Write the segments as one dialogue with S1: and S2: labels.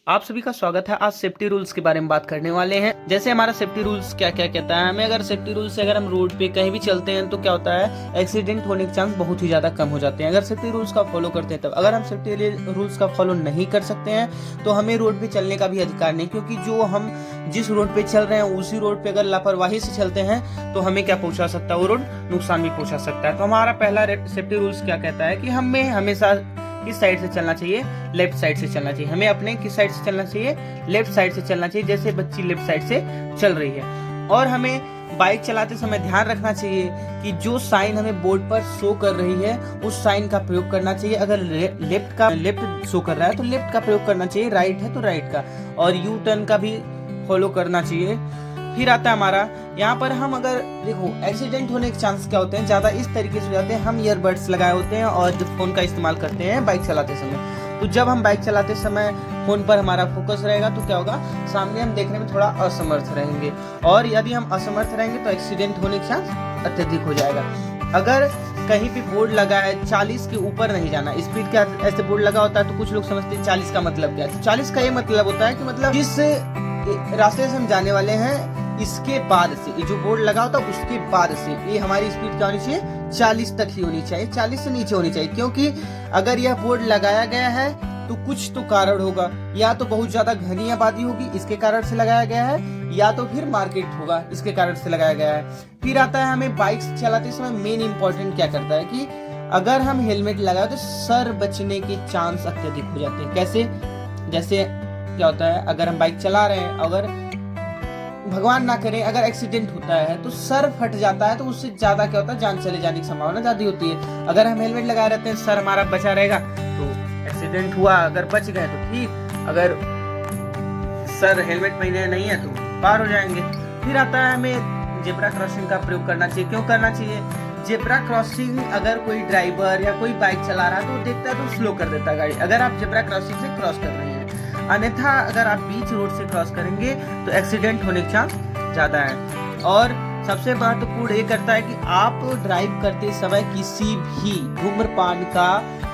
S1: आप सभी का स्वागत है। आज सेफ्टी रूल्स के बारे में बात करने वाले हैं। जैसे हमारा सेफ्टी रूल्स क्या क्या कहता है, हमें अगर सेफ्टी रूल्स से अगर हम रोड पे कहीं भी चलते हैं तो क्या होता है, एक्सीडेंट होने के चांस बहुत ही ज्यादा कम हो जाते हैं अगर सेफ्टी रूल्स का फॉलो करते हैं तब। अगर हम सेफ्टी रूल्स का फॉलो नहीं कर सकते हैं तो हमें रोड पे चलने का भी अधिकार नहीं, क्योंकि जो हम जिस रोड पे चल रहे हैं उसी रोड पे अगर लापरवाही से चलते हैं तो हमें क्या पहुंचा सकता है, वो रोड नुकसान भी पहुंचा सकता है। तो हमारा पहला सेफ्टी रूल्स क्या कहता है कि हमें हमेशा किस साइड से चलना चाहिए, लेफ्ट साइड से चलना चाहिए। हमें अपने किस साइड से चलना चाहिए, लेफ्ट साइड से चलना चाहिए। जैसे बच्ची लेफ्ट साइड से चल रही है। और हमें बाइक चलाते समय ध्यान रखना चाहिए कि जो साइन हमें बोर्ड पर शो कर रही है उस साइन का प्रयोग करना चाहिए। अगर लेफ्ट शो कर रहा है तो लेफ्ट का प्रयोग करना चाहिए, राइट है तो राइट का, और यू टर्न का भी फॉलो करना चाहिए। फिर आता है हमारा यहाँ पर, हम अगर देखो एक्सीडेंट होने के चांस क्या होते हैं, ज्यादा इस तरीके से हो जाते हैं। हम ईयरबड्स लगाए होते हैं और जो फोन का इस्तेमाल करते हैं बाइक चलाते समय, तो जब हम बाइक चलाते समय फोन पर हमारा फोकस रहेगा तो क्या होगा, सामने हम देखने में थोड़ा असमर्थ रहेंगे, और यदि हम असमर्थ रहेंगे तो एक्सीडेंट होने के चांस अत्यधिक हो जाएगा। अगर कहीं भी बोर्ड लगा है 40 के ऊपर नहीं जाना, स्पीड का ऐसे बोर्ड लगा होता है तो कुछ लोग समझते हैं 40 का मतलब क्या है। 40 का ये मतलब होता है कि मतलब जिस रास्ते से हम जाने वाले हैं इसके बाद से, ये जो बोर्ड लगा होता है उसके बाद से ये हमारी स्पीड क्या होनी चाहिए, 40 तक ही होनी चाहिए, 40 से नीचे होनी चाहिए। क्योंकि अगर यह बोर्ड लगाया गया है तो कुछ तो कारण होगा, या तो बहुत ज्यादा घनी आबादी होगी इसके कारण से लगाया गया है, या तो फिर मार्केट होगा इसके कारण से लगाया गया है। फिर आता है हमें बाइक चलाते समय मेन इंपॉर्टेंट क्या करता है कि अगर हम हेलमेट लगाए तो सर बचने के चांस अत्यधिक हो जाते हैं। कैसे, जैसे क्या होता है, अगर हम बाइक चला रहे हैं, अगर भगवान ना करे अगर एक्सीडेंट होता है तो सर फट जाता है, तो उससे ज्यादा क्या होता है, जान चले जाने की संभावना ज्यादा होती है। अगर हम हेलमेट लगाए रहते हैं सर हमारा बचा रहेगा तो एक्सीडेंट हुआ, अगर बच गए तो ठीक, अगर सर हेलमेट पहने नहीं है तो पार हो जाएंगे। फिर आता है हमें जेब्रा क्रॉसिंग का प्रयोग करना चाहिए। क्यों करना चाहिए, जेब्रा क्रॉसिंग अगर कोई ड्राइवर या कोई बाइक चला रहा है तो वो देखता है तो स्लो कर देता है गाड़ी, अगर आप जेब्रा क्रॉसिंग से क्रॉस कर रहे हैं। अन्यथा अगर आप बीच रोड से क्रॉस करेंगे तो एक्सीडेंट होने के चांस ज्यादा है। और सबसे महत्वपूर्ण ये करता है कि आप ड्राइव करते समय किसी भी धूम्रपान का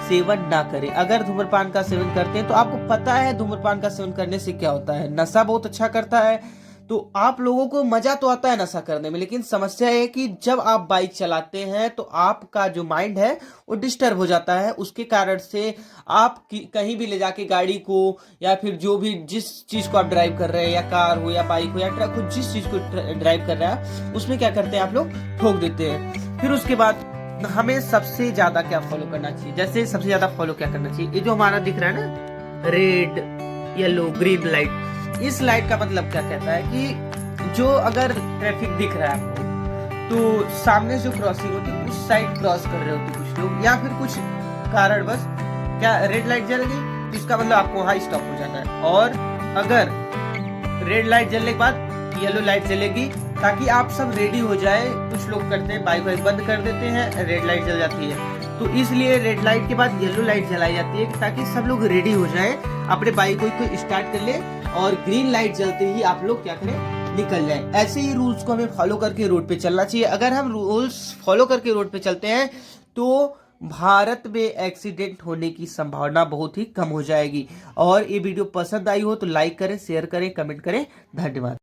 S1: सेवन ना करें। अगर धूम्रपान का सेवन करते हैं तो आपको पता है धूम्रपान का सेवन करने से क्या होता है, नशा बहुत अच्छा करता है। तो आप लोगों को मजा तो आता है नशा करने में, लेकिन समस्या है कि जब आप बाइक चलाते हैं तो आपका जो माइंड है वो डिस्टर्ब हो जाता है। उसके कारण से आप कहीं भी ले जाके गाड़ी को, या फिर जो भी जिस चीज को आप ड्राइव कर रहे हैं, या कार हो या बाइक हो या ट्रक हो, जिस चीज को ड्राइव कर रहा है उसमें क्या करते हैं आप लोग, ठोक देते हैं। फिर उसके बाद हमें सबसे ज्यादा क्या फॉलो करना चाहिए, जैसे सबसे ज्यादा फॉलो क्या करना चाहिए, ये जो हमारा दिख रहा है ना, रेड येलो ग्रीन लाइट, इस लाइट का मतलब क्या कहता है कि जो अगर ट्रैफिक दिख रहा है आपको तो सामने जो क्रॉसिंग होती है उस साइड क्रॉस कर रहे होते कुछ लोग, या फिर कुछ कारण बस क्या रेड लाइट जल गई तो इसका मतलब आपको वहां स्टॉप हो जाना है। और अगर रेड लाइट जलने के बाद येलो लाइट जलेगी ताकि आप सब रेडी हो जाए। कुछ लोग करते हैं बाइक वाइक बंद कर देते हैं, रेड लाइट जल जाती है, तो इसलिए रेड लाइट के बाद येलो लाइट जलाई जाती है ताकि सब लोग रेडी हो जाए, अपने बाइक को स्टार्ट कर ले, और ग्रीन लाइट जलते ही आप लोग क्या करें, निकल जाए। ऐसे ही रूल्स को हमें फॉलो करके रोड पे चलना चाहिए। अगर हम रूल्स फॉलो करके रोड पे चलते हैं तो भारत में एक्सीडेंट होने की संभावना बहुत ही कम हो जाएगी। और ये वीडियो पसंद आई हो तो लाइक करें, शेयर करें, कमेंट करें। धन्यवाद।